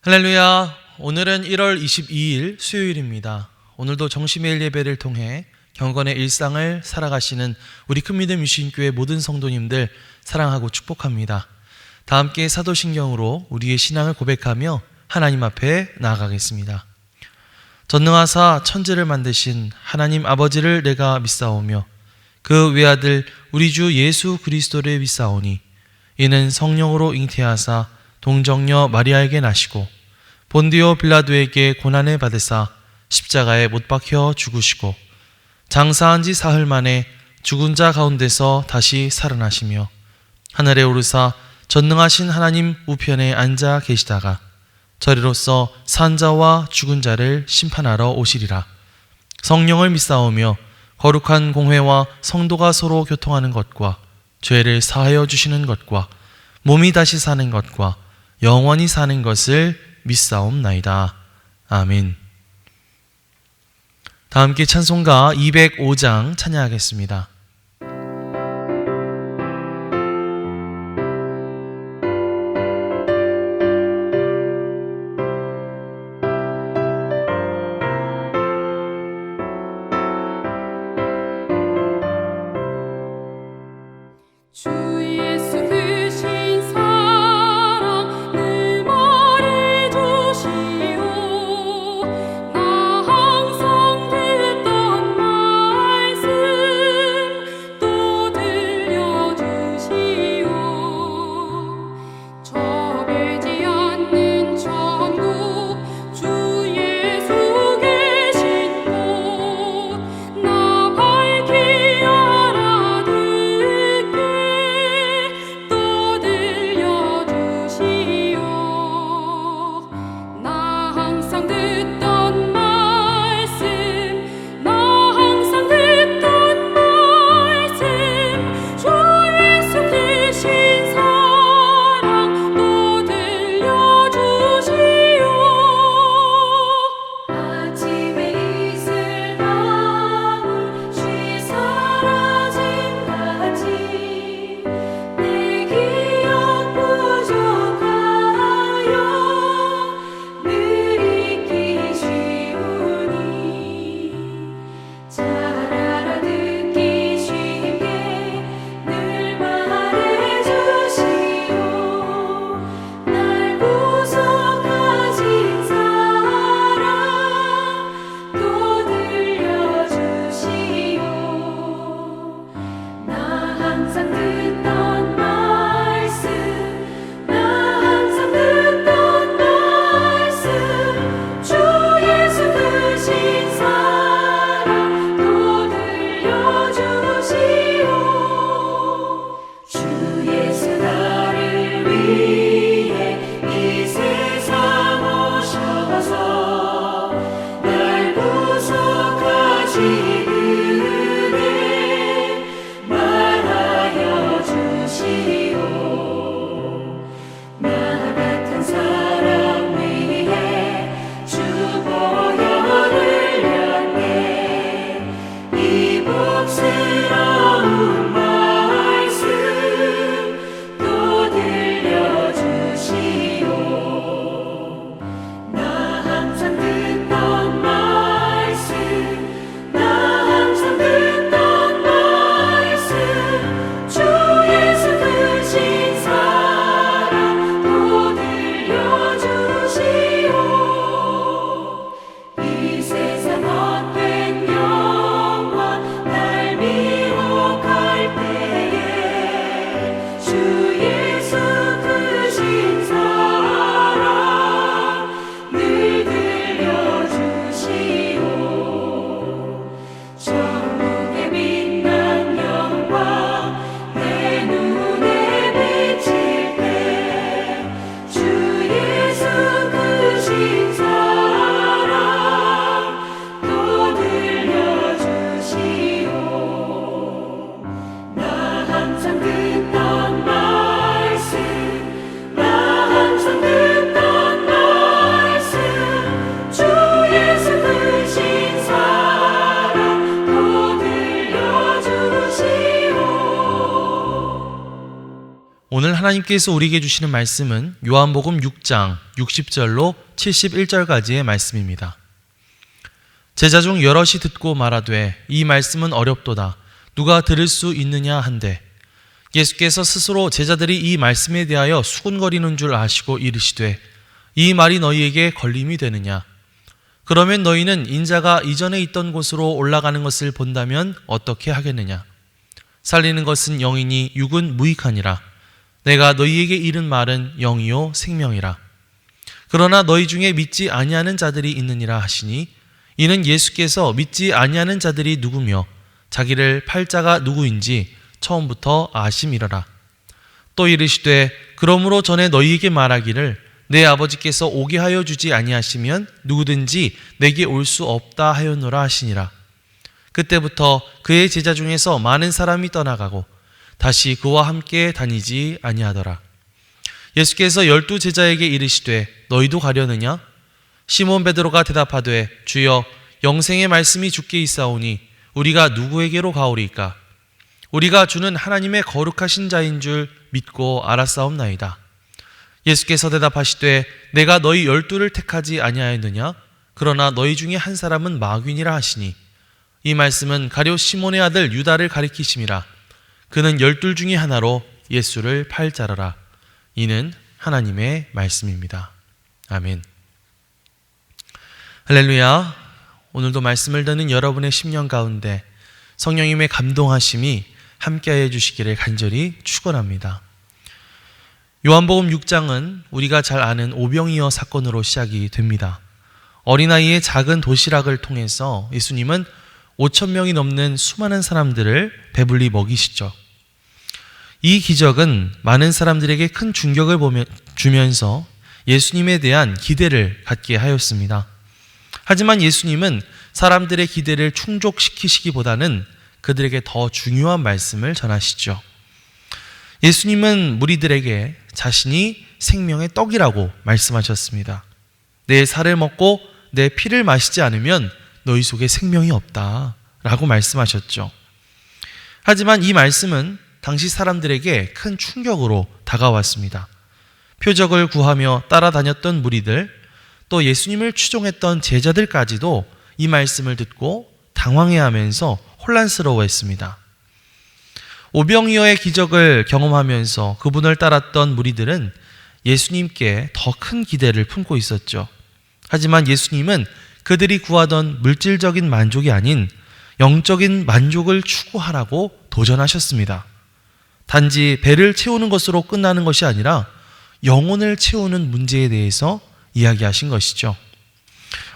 할렐루야. 오늘은 1월 22일 수요일입니다. 오늘도 정시매일 예배를 통해 경건의 일상을 살아가시는 우리 큰믿음 유신교회 모든 성도님들 사랑하고 축복합니다. 다 함께 사도신경으로 우리의 신앙을 고백하며 하나님 앞에 나아가겠습니다. 전능하사 천지를 만드신 하나님 아버지를 내가 믿사오며 그 외아들 우리 주 예수 그리스도를 믿사오니 이는 성령으로 잉태하사 동정녀 마리아에게 나시고 본디오 빌라도에게 고난을 받으사 십자가에 못 박혀 죽으시고 장사한 지 사흘 만에 죽은 자 가운데서 다시 살아나시며 하늘에 오르사 전능하신 하나님 우편에 앉아 계시다가 저리로서 산 자와 죽은 자를 심판하러 오시리라. 성령을 믿사오며 거룩한 공회와 성도가 서로 교통하는 것과 죄를 사하여 주시는 것과 몸이 다시 사는 것과 영원히 사는 것을 믿사옵나이다. 아멘. 다 함께 찬송가 205장 찬양하겠습니다. 오늘 하나님께서 우리에게 주시는 말씀은 요한복음 6장 60절로 71절까지의 말씀입니다. 제자 중 여럿이 듣고 말하되 이 말씀은 어렵도다. 누가 들을 수 있느냐 한데 예수께서 스스로 제자들이 이 말씀에 대하여 수군거리는 줄 아시고 이르시되 이 말이 너희에게 걸림이 되느냐? 그러면 너희는 인자가 이전에 있던 곳으로 올라가는 것을 본다면 어떻게 하겠느냐? 살리는 것은 영이니 육은 무익하니라. 내가 너희에게 이른 말은 영이요 생명이라. 그러나 너희 중에 믿지 아니하는 자들이 있느니라 하시니 이는 예수께서 믿지 아니하는 자들이 누구며 자기를 팔 자가 누구인지 처음부터 아심이러라. 또 이르시되 그러므로 전에 너희에게 말하기를 내 아버지께서 오게 하여 주지 아니하시면 누구든지 내게 올 수 없다 하였노라 하시니라. 그때부터 그의 제자 중에서 많은 사람이 떠나가고 다시 그와 함께 다니지 아니하더라. 예수께서 12 제자에게 이르시되 너희도 가려느냐? 시몬 베드로가 대답하되 주여 영생의 말씀이 주께 있사오니 우리가 누구에게로 가오리이까? 우리가 주는 하나님의 거룩하신 자인 줄 믿고 알았사옵나이다. 예수께서 대답하시되 내가 너희 12를 택하지 아니하였느냐? 그러나 너희 중에 한 사람은 마귀니라 하시니 이 말씀은 가룟 시몬의 아들 유다를 가리키심이라. 그는 12 중에 하나로 예수를 팔 자라라. 이는 하나님의 말씀입니다. 아멘. 할렐루야. 오늘도 말씀을 듣는 여러분의 심령 가운데 성령님의 감동하심이 함께해 주시기를 간절히 축원합니다. 요한복음 6장은 우리가 잘 아는 오병이어 사건으로 시작이 됩니다. 어린아이의 작은 도시락을 통해서 예수님은 5,000명이 넘는 수많은 사람들을 배불리 먹이시죠. 이 기적은 많은 사람들에게 큰 충격을 주면서 예수님에 대한 기대를 갖게 하였습니다. 하지만 예수님은 사람들의 기대를 충족시키시기보다는 그들에게 더 중요한 말씀을 전하시죠. 예수님은 무리들에게 자신이 생명의 떡이라고 말씀하셨습니다. 내 살을 먹고 내 피를 마시지 않으면 너희 속에 생명이 없다 라고 말씀하셨죠. 하지만 이 말씀은 당시 사람들에게 큰 충격으로 다가왔습니다. 표적을 구하며 따라다녔던 무리들, 또 예수님을 추종했던 제자들까지도 이 말씀을 듣고 당황해하면서 혼란스러워했습니다. 오병이어의 기적을 경험하면서 그분을 따랐던 무리들은 예수님께 더 큰 기대를 품고 있었죠. 하지만 예수님은 그들이 구하던 물질적인 만족이 아닌 영적인 만족을 추구하라고 도전하셨습니다. 단지 배를 채우는 것으로 끝나는 것이 아니라 영혼을 채우는 문제에 대해서 이야기하신 것이죠.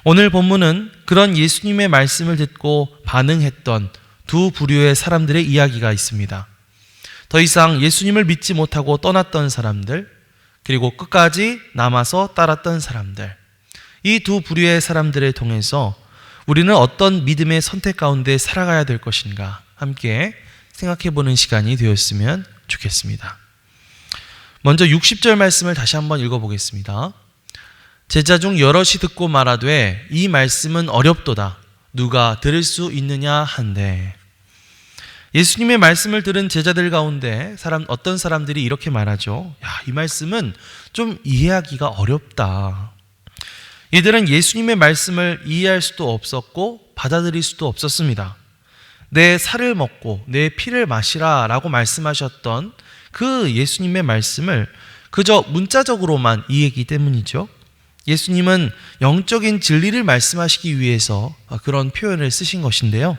오늘 본문은 그런 예수님의 말씀을 듣고 반응했던 두 부류의 사람들의 이야기가 있습니다. 더 이상 예수님을 믿지 못하고 떠났던 사람들, 그리고 끝까지 남아서 따랐던 사람들, 이 두 부류의 사람들을 통해서 우리는 어떤 믿음의 선택 가운데 살아가야 될 것인가 함께 생각해보는 시간이 되었으면 좋겠습니다. 먼저 60절 말씀을 다시 한번 읽어보겠습니다. 제자 중 여럿이 듣고 말하되 이 말씀은 어렵도다. 누가 들을 수 있느냐 한데. 예수님의 말씀을 들은 제자들 가운데 어떤 사람들이 이렇게 말하죠. 이 말씀은 좀 이해하기가 어렵다. 이들은 예수님의 말씀을 이해할 수도 없었고 받아들일 수도 없었습니다. 내 살을 먹고 내 피를 마시라 라고 말씀하셨던 그 예수님의 말씀을 그저 문자적으로만 이해했기 때문이죠. 예수님은 영적인 진리를 말씀하시기 위해서 그런 표현을 쓰신 것인데요.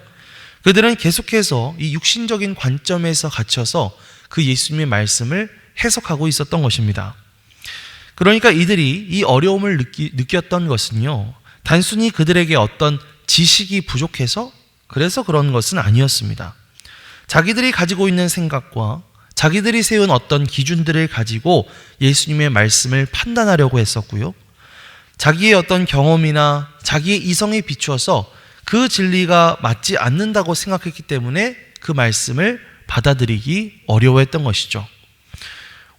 그들은 계속해서 이 육신적인 관점에서 갇혀서 그 예수님의 말씀을 해석하고 있었던 것입니다. 그러니까 이들이 이 어려움을 느꼈던 것은요, 단순히 그들에게 어떤 지식이 부족해서 그래서 그런 것은 아니었습니다. 자기들이 가지고 있는 생각과 자기들이 세운 어떤 기준들을 가지고 예수님의 말씀을 판단하려고 했었고요. 자기의 어떤 경험이나 자기의 이성에 비추어서 그 진리가 맞지 않는다고 생각했기 때문에 그 말씀을 받아들이기 어려워했던 것이죠.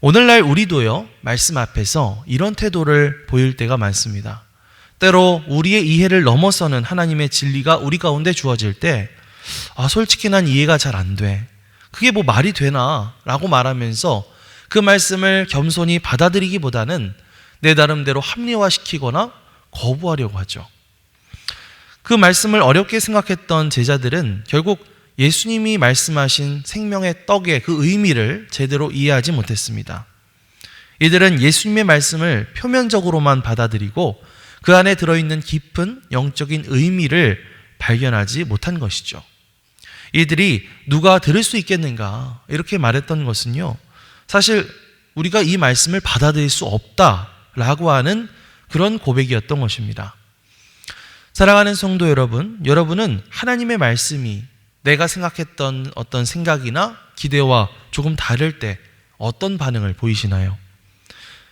오늘날 우리도요, 말씀 앞에서 이런 태도를 보일 때가 많습니다. 때로 우리의 이해를 넘어서는 하나님의 진리가 우리 가운데 주어질 때 솔직히 난 이해가 잘 안 돼. 그게 뭐 말이 되나? 라고 말하면서 그 말씀을 겸손히 받아들이기보다는 내 나름대로 합리화시키거나 거부하려고 하죠. 그 말씀을 어렵게 생각했던 제자들은 결국 예수님이 말씀하신 생명의 떡의 그 의미를 제대로 이해하지 못했습니다. 이들은 예수님의 말씀을 표면적으로만 받아들이고 그 안에 들어있는 깊은 영적인 의미를 발견하지 못한 것이죠. 이들이 누가 들을 수 있겠는가 이렇게 말했던 것은요, 사실 우리가 이 말씀을 받아들일 수 없다라고 하는 그런 고백이었던 것입니다. 사랑하는 성도 여러분, 여러분은 하나님의 말씀이 내가 생각했던 어떤 생각이나 기대와 조금 다를 때 어떤 반응을 보이시나요?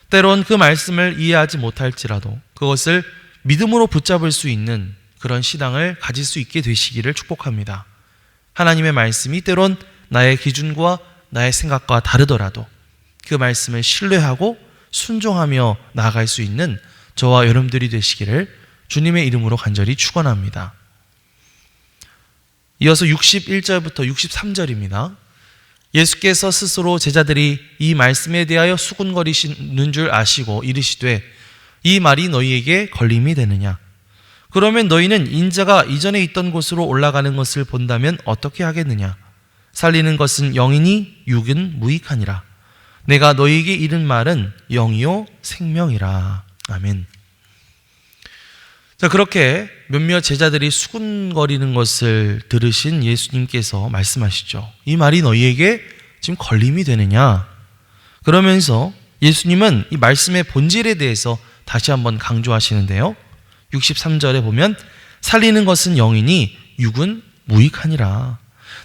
때론 그 말씀을 이해하지 못할지라도 그것을 믿음으로 붙잡을 수 있는 그런 신앙을 가질 수 있게 되시기를 축복합니다. 하나님의 말씀이 때론 나의 기준과 나의 생각과 다르더라도 그 말씀을 신뢰하고 순종하며 나아갈 수 있는 저와 여러분들이 되시기를 주님의 이름으로 간절히 축원합니다. 이어서 61절부터 63절입니다. 예수께서 스스로 제자들이 이 말씀에 대하여 수군거리시는 줄 아시고 이르시되 이 말이 너희에게 걸림이 되느냐? 그러면 너희는 인자가 이전에 있던 곳으로 올라가는 것을 본다면 어떻게 하겠느냐? 살리는 것은 영이니 육은 무익하니라. 내가 너희에게 이른 말은 영이요 생명이라. 아멘. 자, 그렇게 몇몇 제자들이 수군거리는 것을 들으신 예수님께서 말씀하시죠. 이 말이 너희에게 지금 걸림이 되느냐? 그러면서 예수님은 이 말씀의 본질에 대해서 다시 한번 강조하시는데요. 63절에 보면 살리는 것은 영이니 육은 무익하니라.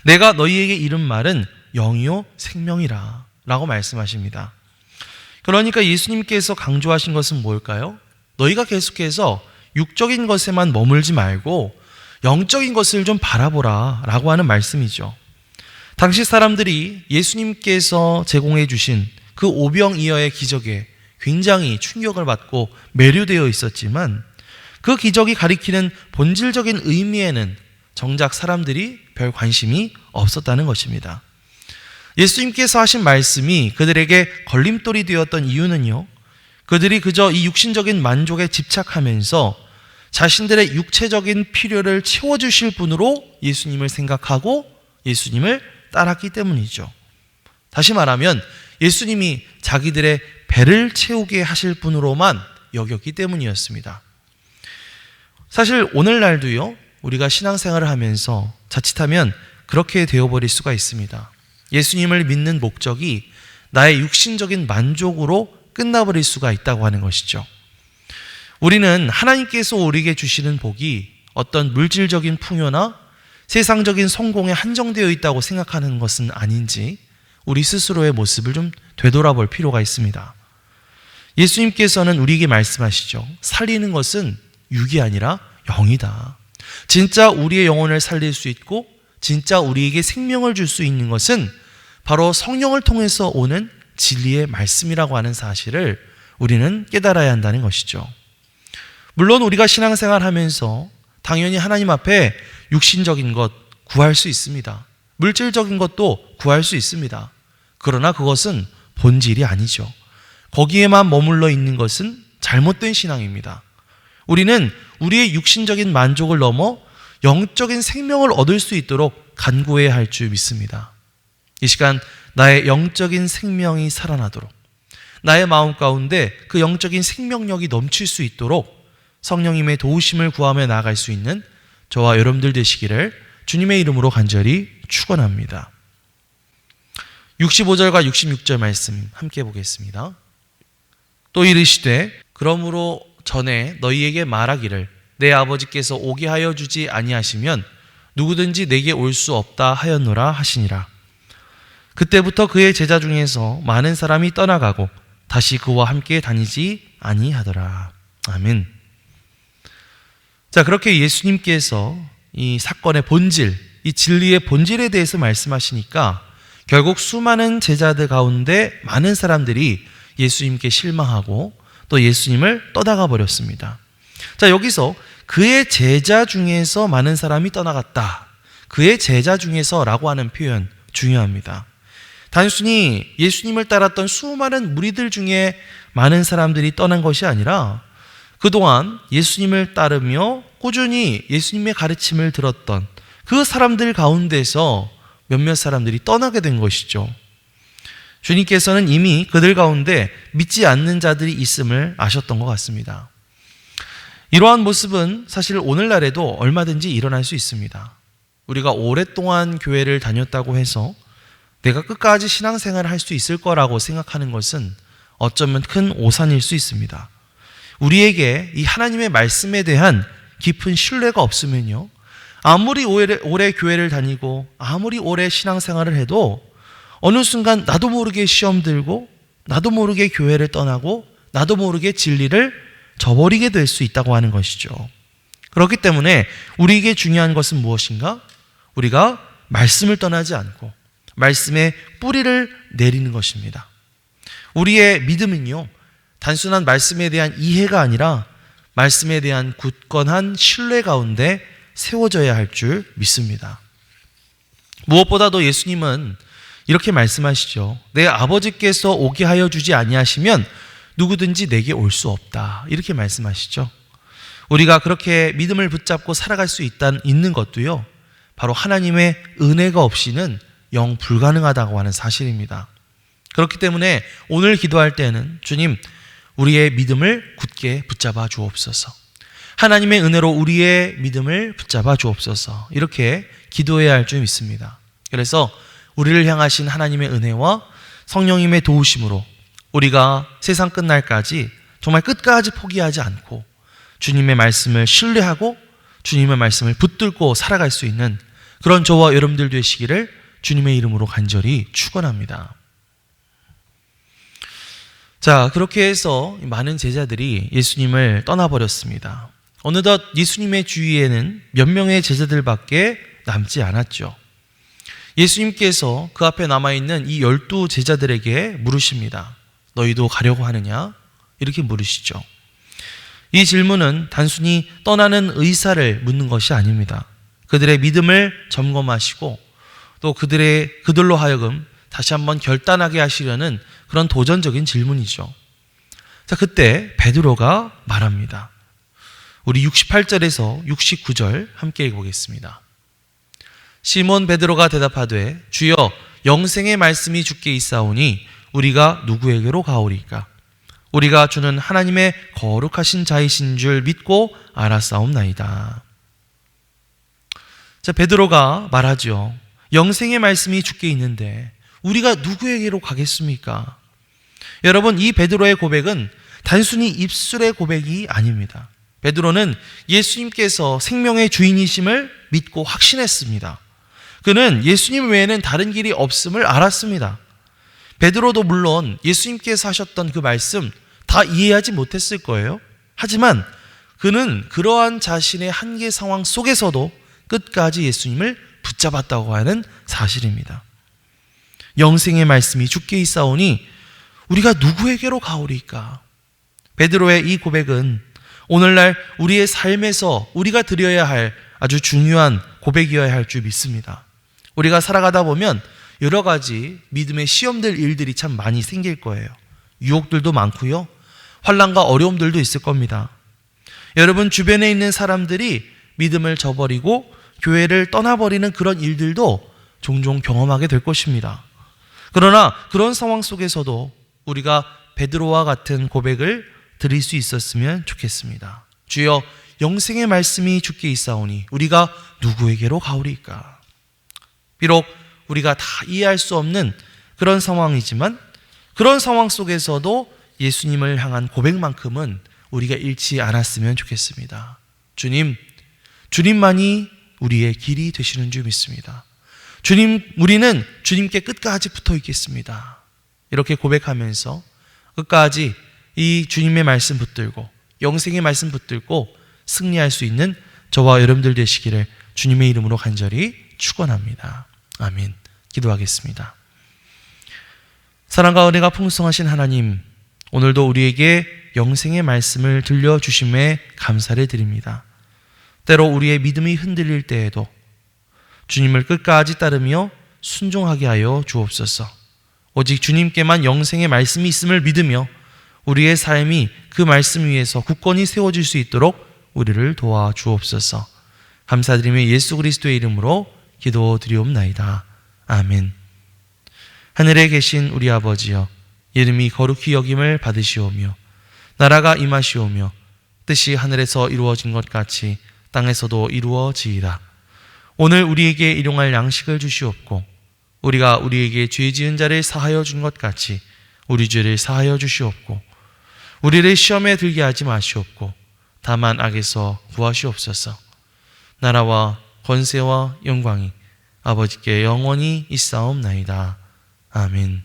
내가 너희에게 이른 말은 영이요 생명이라 라고 말씀하십니다. 그러니까 예수님께서 강조하신 것은 뭘까요? 너희가 계속해서 육적인 것에만 머물지 말고 영적인 것을 좀 바라보라 라고 하는 말씀이죠. 당시 사람들이 예수님께서 제공해 주신 그 오병이어의 기적에 굉장히 충격을 받고 매료되어 있었지만 그 기적이 가리키는 본질적인 의미에는 정작 사람들이 별 관심이 없었다는 것입니다. 예수님께서 하신 말씀이 그들에게 걸림돌이 되었던 이유는요, 그들이 그저 이 육신적인 만족에 집착하면서 자신들의 육체적인 필요를 채워주실 분으로 예수님을 생각하고 예수님을 따랐기 때문이죠. 다시 말하면 예수님이 자기들의 배를 채우게 하실 분으로만 여겼기 때문이었습니다. 사실 오늘날도요, 우리가 신앙생활을 하면서 자칫하면 그렇게 되어버릴 수가 있습니다. 예수님을 믿는 목적이 나의 육신적인 만족으로 끝나버릴 수가 있다고 하는 것이죠. 우리는 하나님께서 우리에게 주시는 복이 어떤 물질적인 풍요나 세상적인 성공에 한정되어 있다고 생각하는 것은 아닌지 우리 스스로의 모습을 좀 되돌아볼 필요가 있습니다. 예수님께서는 우리에게 말씀하시죠. 살리는 것은 육이 아니라 영이다. 진짜 우리의 영혼을 살릴 수 있고 진짜 우리에게 생명을 줄 수 있는 것은 바로 성령을 통해서 오는 진리의 말씀이라고 하는 사실을 우리는 깨달아야 한다는 것이죠. 물론 우리가 신앙생활 하면서 당연히 하나님 앞에 육신적인 것 구할 수 있습니다. 물질적인 것도 구할 수 있습니다. 그러나 그것은 본질이 아니죠. 거기에만 머물러 있는 것은 잘못된 신앙입니다. 우리는 우리의 육신적인 만족을 넘어 영적인 생명을 얻을 수 있도록 간구해야 할 줄 믿습니다. 이 시간 나의 영적인 생명이 살아나도록, 나의 마음 가운데 그 영적인 생명력이 넘칠 수 있도록 성령님의 도우심을 구하며 나아갈 수 있는 저와 여러분들 되시기를 주님의 이름으로 간절히 축원합니다. 65절과 66절 말씀 함께 보겠습니다. 또 이르시되 그러므로 전에 너희에게 말하기를 내 아버지께서 오게 하여 주지 아니하시면 누구든지 내게 올 수 없다 하였노라 하시니라. 그때부터 그의 제자 중에서 많은 사람이 떠나가고 다시 그와 함께 다니지 아니하더라. 아멘. 자, 그렇게 예수님께서 이 사건의 본질, 이 진리의 본질에 대해서 말씀하시니까 결국 수많은 제자들 가운데 많은 사람들이 예수님께 실망하고 또 예수님을 떠나가 버렸습니다. 자, 여기서 그의 제자 중에서 많은 사람이 떠나갔다. 그의 제자 중에서라고 하는 표현 중요합니다. 단순히 예수님을 따랐던 수많은 무리들 중에 많은 사람들이 떠난 것이 아니라 그동안 예수님을 따르며 꾸준히 예수님의 가르침을 들었던 그 사람들 가운데서 몇몇 사람들이 떠나게 된 것이죠. 주님께서는 이미 그들 가운데 믿지 않는 자들이 있음을 아셨던 것 같습니다. 이러한 모습은 사실 오늘날에도 얼마든지 일어날 수 있습니다. 우리가 오랫동안 교회를 다녔다고 해서 내가 끝까지 신앙생활을 할 수 있을 거라고 생각하는 것은 어쩌면 큰 오산일 수 있습니다. 우리에게 이 하나님의 말씀에 대한 깊은 신뢰가 없으면요, 아무리 오래 교회를 다니고 아무리 오래 신앙생활을 해도 어느 순간 나도 모르게 시험 들고 나도 모르게 교회를 떠나고 나도 모르게 진리를 저버리게 될 수 있다고 하는 것이죠. 그렇기 때문에 우리에게 중요한 것은 무엇인가? 우리가 말씀을 떠나지 않고 말씀의 뿌리를 내리는 것입니다. 우리의 믿음은요, 단순한 말씀에 대한 이해가 아니라 말씀에 대한 굳건한 신뢰 가운데 세워져야 할 줄 믿습니다. 무엇보다도 예수님은 이렇게 말씀하시죠. 내 아버지께서 오게 하여 주지 아니하시면 누구든지 내게 올 수 없다. 이렇게 말씀하시죠. 우리가 그렇게 믿음을 붙잡고 살아갈 수 있는 것도요, 바로 하나님의 은혜가 없이는 영 불가능하다고 하는 사실입니다. 그렇기 때문에 오늘 기도할 때는 주님, 우리의 믿음을 굳게 붙잡아 주옵소서. 하나님의 은혜로 우리의 믿음을 붙잡아 주옵소서. 이렇게 기도해야 할 줄 믿습니다. 그래서 우리를 향하신 하나님의 은혜와 성령님의 도우심으로 우리가 세상 끝날까지 정말 끝까지 포기하지 않고 주님의 말씀을 신뢰하고 주님의 말씀을 붙들고 살아갈 수 있는 그런 저와 여러분들 되시기를 주님의 이름으로 간절히 축원합니다. 자, 그렇게 해서 많은 제자들이 예수님을 떠나버렸습니다. 어느덧 예수님의 주위에는 몇 명의 제자들밖에 남지 않았죠. 예수님께서 그 앞에 남아있는 이 12 제자들에게 물으십니다. 너희도 가려고 하느냐? 이렇게 물으시죠. 이 질문은 단순히 떠나는 의사를 묻는 것이 아닙니다. 그들의 믿음을 점검하시고 또 그들로 하여금 다시 한번 결단하게 하시려는 그런 도전적인 질문이죠. 자, 그때 베드로가 말합니다. 우리 68절에서 69절 함께 읽어보겠습니다. 시몬 베드로가 대답하되 주여 영생의 말씀이 주께 있사오니 우리가 누구에게로 가오리까? 우리가 주는 하나님의 거룩하신 자이신 줄 믿고 알았사옵나이다. 자, 베드로가 말하죠. 영생의 말씀이 주께 있는데 우리가 누구에게로 가겠습니까? 여러분, 이 베드로의 고백은 단순히 입술의 고백이 아닙니다. 베드로는 예수님께서 생명의 주인이심을 믿고 확신했습니다. 그는 예수님 외에는 다른 길이 없음을 알았습니다. 베드로도 물론 예수님께서 하셨던 그 말씀 다 이해하지 못했을 거예요. 하지만 그는 그러한 자신의 한계 상황 속에서도 끝까지 예수님을 붙잡았다고 하는 사실입니다. 영생의 말씀이 주께 있사오니 우리가 누구에게로 가오리까? 베드로의 이 고백은 오늘날 우리의 삶에서 우리가 드려야 할 아주 중요한 고백이어야 할 줄 믿습니다. 우리가 살아가다 보면 여러 가지 믿음의 시험될 일들이 참 많이 생길 거예요. 유혹들도 많고요. 환난과 어려움들도 있을 겁니다. 여러분 주변에 있는 사람들이 믿음을 저버리고 교회를 떠나버리는 그런 일들도 종종 경험하게 될 것입니다. 그러나 그런 상황 속에서도 우리가 베드로와 같은 고백을 드릴 수 있었으면 좋겠습니다. 주여 영생의 말씀이 주께 있사오니 우리가 누구에게로 가오리까? 비록 우리가 다 이해할 수 없는 그런 상황이지만 그런 상황 속에서도 예수님을 향한 고백만큼은 우리가 잃지 않았으면 좋겠습니다. 주님, 주님만이 우리의 길이 되시는 줄 믿습니다. 주님, 우리는 주님께 끝까지 붙어 있겠습니다. 이렇게 고백하면서 끝까지 이 주님의 말씀 붙들고 영생의 말씀 붙들고 승리할 수 있는 저와 여러분들 되시기를 주님의 이름으로 간절히 축원합니다. 아멘. 기도하겠습니다. 사랑과 은혜가 풍성하신 하나님, 오늘도 우리에게 영생의 말씀을 들려주심에 감사를 드립니다. 때로 우리의 믿음이 흔들릴 때에도 주님을 끝까지 따르며 순종하게 하여 주옵소서. 오직 주님께만 영생의 말씀이 있음을 믿으며 우리의 삶이 그 말씀 위에서 굳건히 세워질 수 있도록 우리를 도와주옵소서. 감사드리며 예수 그리스도의 이름으로 기도드리옵나이다. 아멘. 하늘에 계신 우리 아버지여, 이름이 거룩히 여김을 받으시오며 나라가 임하시오며 뜻이 하늘에서 이루어진 것 같이 땅에서도 이루어지이다. 오늘 우리에게 일용할 양식을 주시옵고 우리가 우리에게 죄 지은 자를 사하여 준 것 같이 우리 죄를 사하여 주시옵고 우리를 시험에 들게 하지 마시옵고 다만 악에서 구하시옵소서. 나라와 권세와 영광이 아버지께 영원히 있사옵나이다. 아멘.